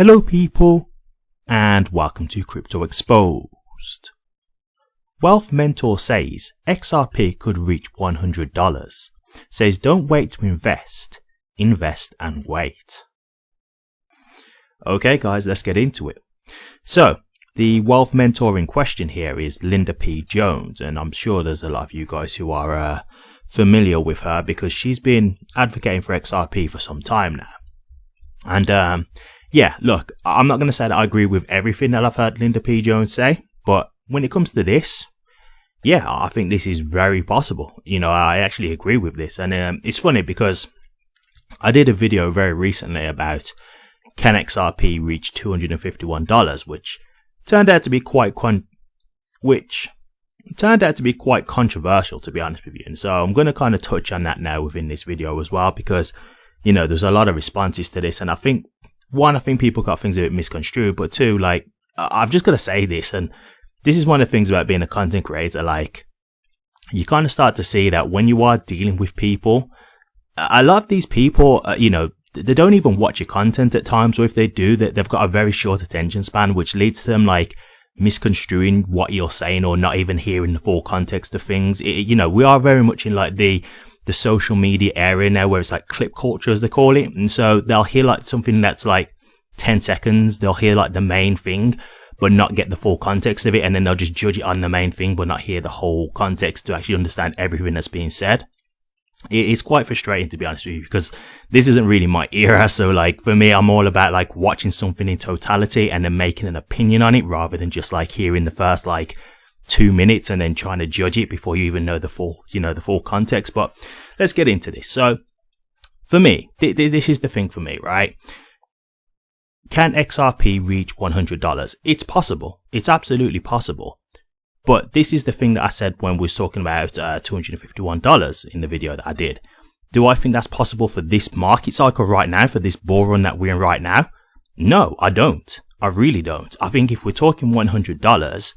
Hello people, and welcome to Crypto Exposed. Wealth Mentor says XRP could reach $100. Says don't wait to invest, invest and wait. Okay guys, let's get into it. So, the wealth mentor in question here is Linda P. Jones, and I'm sure there's a lot of you guys who are familiar with her because she's been advocating for XRP for some time now. And yeah, look, I'm not going to say that I agree with everything that I've heard Linda P. Jones say, but when it comes to this, yeah, I think this is very possible. You know, I actually agree with this. And it's funny because I did a video very recently about can XRP reach $251, which turned out to be quite controversial, to be honest with you. And so I'm going to kind of touch on that now within this video as well, because, you know, there's a lot of responses to this. And I think, one, I think people got things a bit misconstrued, but two, like, I've just got to say this, and this is one of the things about being a content creator, like, you kind of start to see that when you are dealing with people, a lot of these people, you know, they don't even watch your content at times, or if they do, they've got a very short attention span, which leads to them, like, misconstruing what you're saying or not even hearing the full context of things. You know, we are very much in, like, the social media area now where it's like clip culture, as they call it. And so they'll hear like something that's like 10 seconds. They'll hear like the main thing, but not get the full context of it. And then they'll just judge it on the main thing, but not hear the whole context to actually understand everything that's being said. It's quite frustrating, to be honest with you, because this isn't really my era. So like for me, I'm all about like watching something in totality and then making an opinion on it rather than just like hearing the first like 2 minutes and then trying to judge it before you even know the full, you know, the full context. But let's get into this. So for me, this is the thing for me, right? Can XRP reach $100? It's possible. It's absolutely possible. But this is the thing that I said when we was talking about $251 in the video that I did. Do I think that's possible for this market cycle right now, for this bull run that we're in right now? No, I don't. I really don't. I think if we're talking $100,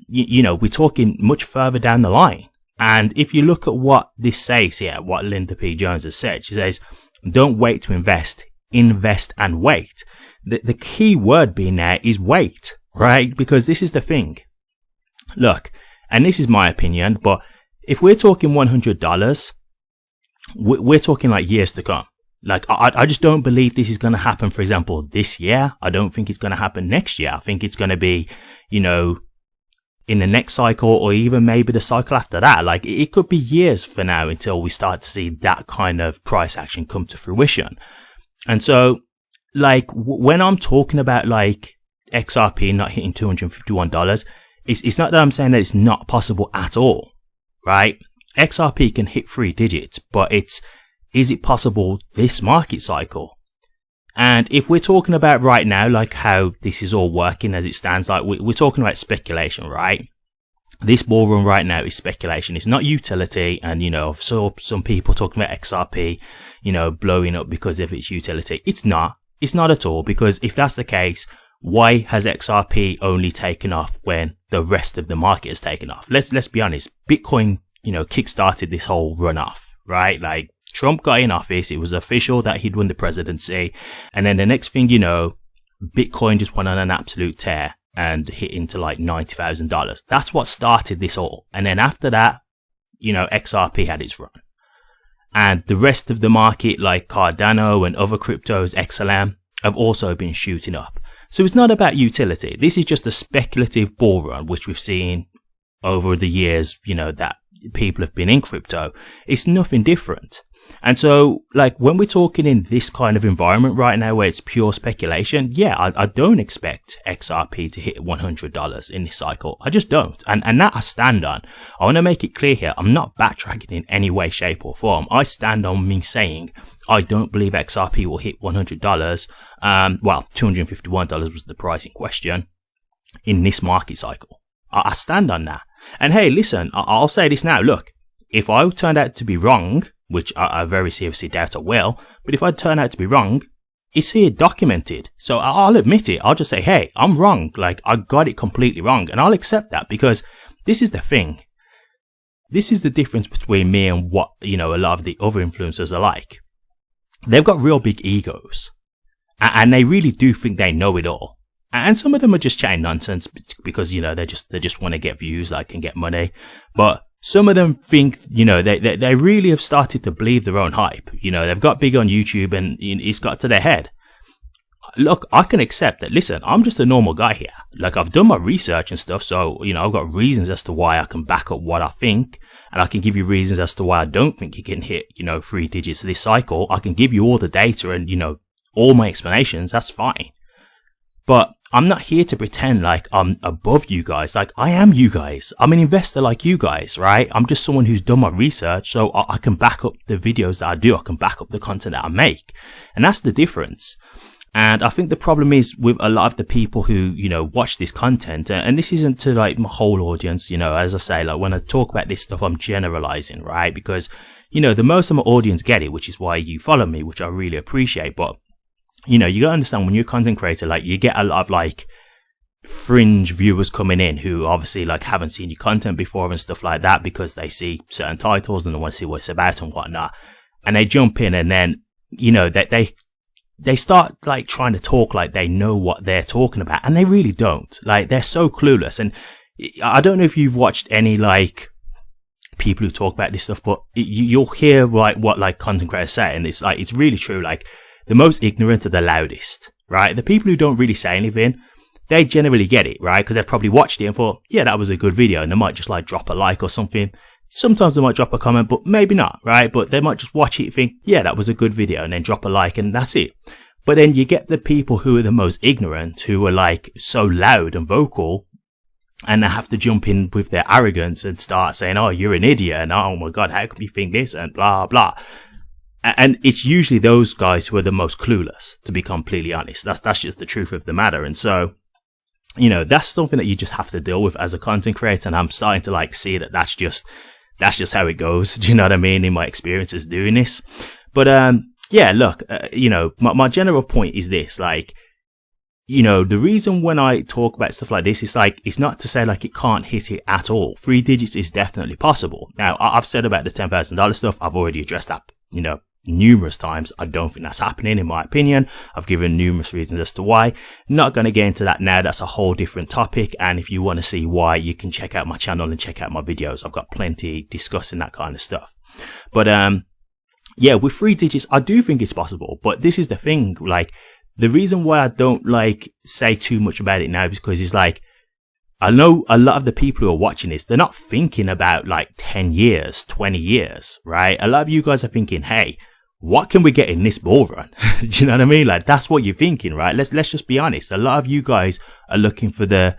you know, we're talking much further down the line. And if you look at what this says here, what Linda P. Jones has said, she says, don't wait to invest, invest and wait. The key word being there is wait, right? Because this is the thing. Look, and this is my opinion, but if we're talking $100, we're talking like years to come. Like, I just don't believe this is going to happen, for example, this year. I don't think it's going to happen next year. I think it's going to be, you know, in the next cycle or even maybe the cycle after that. Like, it could be years for now until we start to see that kind of price action come to fruition. And so, like, when I'm talking about, like, XRP not hitting $251, it's not that I'm saying that it's not possible at all, right? XRP can hit 3 digits, but is it possible this market cycle? And if we're talking about right now, like how this is all working as it stands, like we're talking about speculation, right? This bull run right now is speculation. It's not utility. And, you know, I've saw some people talking about XRP, you know, blowing up because of its utility. It's not at all, because if that's the case, why has XRP only taken off when the rest of the market has taken off? Let's be honest. Bitcoin, you know, kickstarted this whole run off, right? Like, Trump got in office, it was official that he'd won the presidency, and then the next thing you know, Bitcoin just went on an absolute tear and hit into like $90,000. That's what started this all. And then after that, you know, XRP had its run. And the rest of the market, like Cardano and other cryptos, XLM, have also been shooting up. So it's not about utility. This is just a speculative bull run, which we've seen over the years, you know, that people have been in crypto. It's nothing different. And so, like, when we're talking in this kind of environment right now where it's pure speculation, yeah, I don't expect XRP to hit $100 in this cycle. I just don't. And that I stand on. I want to make it clear here, I'm not backtracking in any way, shape or form. I stand on me saying I don't believe XRP will hit $100. Well, $251 was the price in question in this market cycle. I stand on that. And hey, listen, I'll say this now. Look, if I turned out to be wrong, which I very seriously doubt I will, but if I turn out to be wrong, it's here documented. So I'll admit it. I'll just say, hey, I'm wrong. Like, I got it completely wrong. And I'll accept that, because this is the thing. This is the difference between me and what, you know, a lot of the other influencers are like. They've got real big egos. And they really do think they know it all. And some of them are just chatting nonsense because, you know, they just want to get views, like, and get money. But some of them think, you know, they really have started to believe their own hype. You know, they've got big on YouTube and it's got to their head. Look, I can accept that. Listen, I'm just a normal guy here. Like, I've done my research and stuff. So, you know, I've got reasons as to why I can back up what I think. And I can give you reasons as to why I don't think you can hit, you know, 3 digits this cycle. I can give you all the data and, you know, all my explanations. That's fine. But I'm not here to pretend like I'm above you guys. Like, I am you guys. I'm an investor like you guys, right? I'm just someone who's done my research, so I can back up the videos that I do. I can back up the content that I make. And that's the difference. And I think the problem is with a lot of the people who, you know, watch this content, and this isn't to like my whole audience, you know, as I say, like when I talk about this stuff, I'm generalizing, right? Because, you know, the most of my audience get it, which is why you follow me, which I really appreciate. But, you know, you gotta understand when you're a content creator, like, you get a lot of like fringe viewers coming in who obviously like haven't seen your content before and stuff like that because they see certain titles and they want to see what it's about and whatnot. And they jump in and then, you know, they start like trying to talk like they know what they're talking about, and they really don't. Like, they're so clueless. And I don't know if you've watched any like people who talk about this stuff, but you'll hear like what like content creators say, and it's like, it's really true. Like, the most ignorant are the loudest, right? The people who don't really say anything, they generally get it, right? Because they've probably watched it and thought, yeah, that was a good video, and they might just like drop a like or something. Sometimes they might drop a comment, but maybe not, right? But they might just watch it and think, yeah, that was a good video, and then drop a like, and that's it. But then you get the people who are the most ignorant, who are like so loud and vocal, and they have to jump in with their arrogance and start saying, oh, you're an idiot, and oh my God, how can you think this, and blah, blah. And it's usually those guys who are the most clueless, to be completely honest. That's just the truth of the matter. And so, you know, that's something that you just have to deal with as a content creator. And I'm starting to like see that that's just how it goes. Do you know what I mean? In my experiences doing this. But, yeah, look, you know, my general point is this, like, you know, the reason when I talk about stuff like this is like, it's not to say like it can't hit it at all. 3 digits is definitely possible. Now, I've said about the $10,000 stuff. I've already addressed that, you know, numerous times. I don't think that's happening, in my opinion. I've given numerous reasons as to why. Not going to get into that now. That's a whole different topic. And if you want to see why, you can check out my channel and check out my videos. I've got plenty discussing that kind of stuff. But, yeah, with 3 digits, I do think it's possible. But this is the thing, like, the reason why I don't like say too much about it now is because it's like, I know a lot of the people who are watching this, they're not thinking about like 10 years, 20 years, right? A lot of you guys are thinking, hey, what can we get in this bull run? Do you know what I mean? Like, that's what you're thinking, right? Let's just be honest. A lot of you guys are looking for the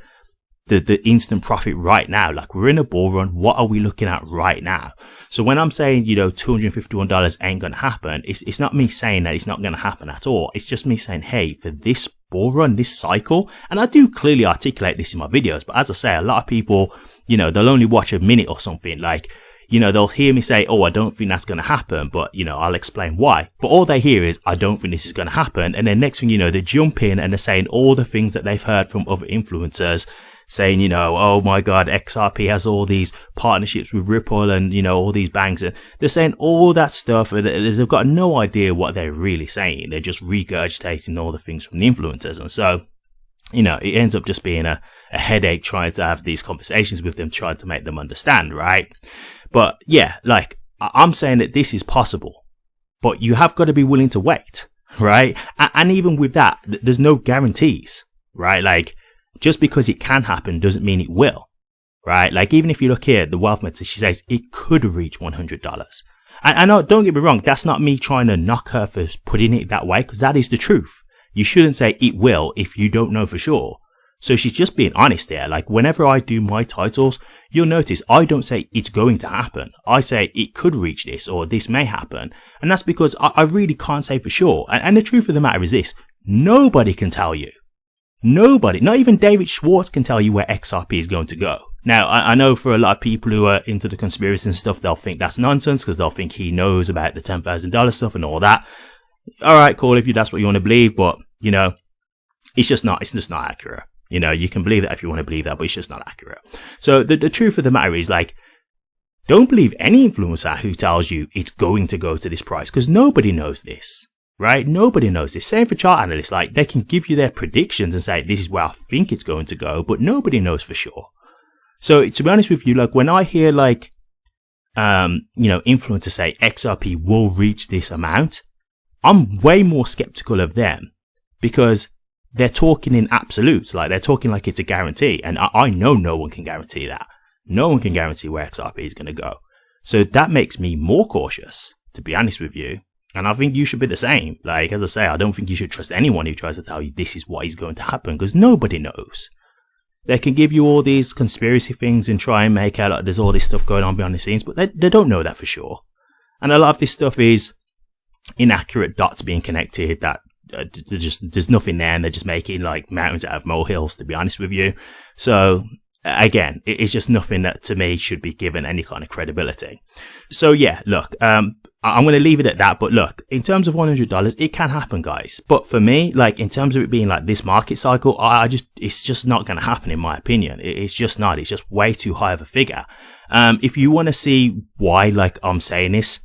instant profit right now. Like, we're in a bull run. What are we looking at right now? So when I'm saying, you know, $251 ain't going to happen, it's not me saying that it's not going to happen at all. It's just me saying, hey, for this bull run, this cycle, and I do clearly articulate this in my videos, but as I say, a lot of people, you know, they'll only watch a minute or something. Like, you know, they'll hear me say, oh, I don't think that's going to happen, but, you know, I'll explain why. But all they hear is, I don't think this is going to happen. And then next thing you know, they jump in and they're saying all the things that they've heard from other influencers, saying, you know, oh my God, XRP has all these partnerships with Ripple and, you know, all these banks. And they're saying all that stuff, and they've got no idea what they're really saying. They're just regurgitating all the things from the influencers. And so, you know, it ends up just being a headache trying to have these conversations with them, trying to make them understand, right? But yeah, like, I'm saying that this is possible, but you have got to be willing to wait, right? And even with that, there's no guarantees, right? Like, just because it can happen doesn't mean it will, right? Like, even if you look here, the wealth method, she says it could reach $100. And don't get me wrong, that's not me trying to knock her for putting it that way, because that is the truth. You shouldn't say it will if you don't know for sure. So she's just being honest there. Like, whenever I do my titles, you'll notice I don't say it's going to happen. I say it could reach this, or this may happen. And that's because I really can't say for sure. And the truth of the matter is this: nobody can tell you. Nobody, not even David Schwartz, can tell you where XRP is going to go. Now, I know for a lot of people who are into the conspiracy and stuff, they'll think that's nonsense because they'll think he knows about the $10,000 stuff and all that. All right, cool, if that's what you want to believe, but, you know, it's just not accurate. You know, you can believe that if you want to believe that, but it's just not accurate. So the truth of the matter is, like, don't believe any influencer who tells you it's going to go to this price, because nobody knows this. right? Nobody knows this. Same for chart analysts. Like, they can give you their predictions and say, this is where I think it's going to go, but nobody knows for sure. So to be honest with you, like, when I hear like, influencers say XRP will reach this amount, I'm way more skeptical of them because they're talking in absolutes. Like, they're talking like it's a guarantee. And I know no one can guarantee that. No one can guarantee where XRP is going to go. So that makes me more cautious, to be honest with you. And I think you should be the same. Like, as I say, I don't think you should trust anyone who tries to tell you this is what is going to happen, because nobody knows. They can give you all these conspiracy things and try and make out like there's all this stuff going on behind the scenes, but they don't know that for sure. And a lot of this stuff is inaccurate dots being connected that there's nothing there, and they're just making like mountains out of molehills, to be honest with you. So again, it's just nothing that to me should be given any kind of credibility. So yeah, look, I'm going to leave it at that. But look, in terms of $100, it can happen, guys. But for me, like, in terms of it being like this market cycle, it's just not going to happen, in my opinion. It's just not. It's just way too high of a figure. If you want to see why, like, I'm saying this,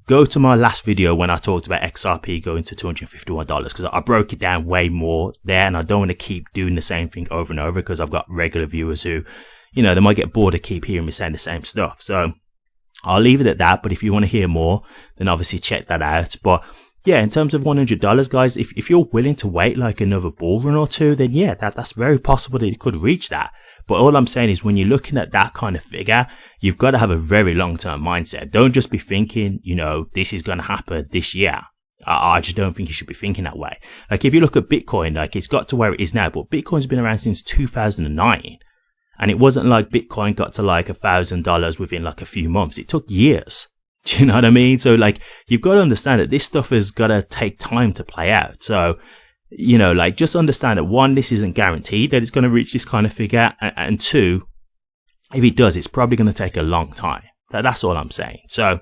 go to my last video when I talked about XRP going to $251, because I broke it down way more there, and I don't want to keep doing the same thing over and over, because I've got regular viewers who, they might get bored of keep hearing me saying the same stuff. So I'll leave it at that. But if you want to hear more, then obviously check that out. But yeah, in terms of $100, guys, if you're willing to wait like another bull run or two, then yeah, that's very possible that it could reach that. But all I'm saying is, when you're looking at that kind of figure, you've got to have a very long-term mindset. Don't just be thinking, this is going to happen this year. I just don't think you should be thinking that way. Like, if you look at Bitcoin, like, it's got to where it is now, but Bitcoin's been around since 2009. And it wasn't like Bitcoin got to like $1,000 within like a few months. It took years. Do you know what I mean? So like, you've got to understand that this stuff has got to take time to play out. So, like, just understand that, one, this isn't guaranteed that it's going to reach this kind of figure. And two, if it does, it's probably going to take a long time. That's all I'm saying. So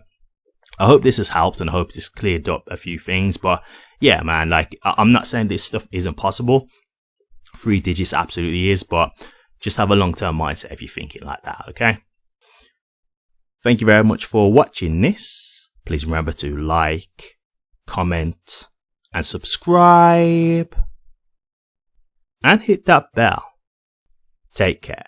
I hope this has helped, and I hope this cleared up a few things. But yeah, man, like, I'm not saying this stuff isn't possible. 3 digits absolutely is, but just have a long-term mindset if you're thinking like that, okay? Thank you very much for watching this. Please remember to like, comment, and subscribe. And hit that bell. Take care.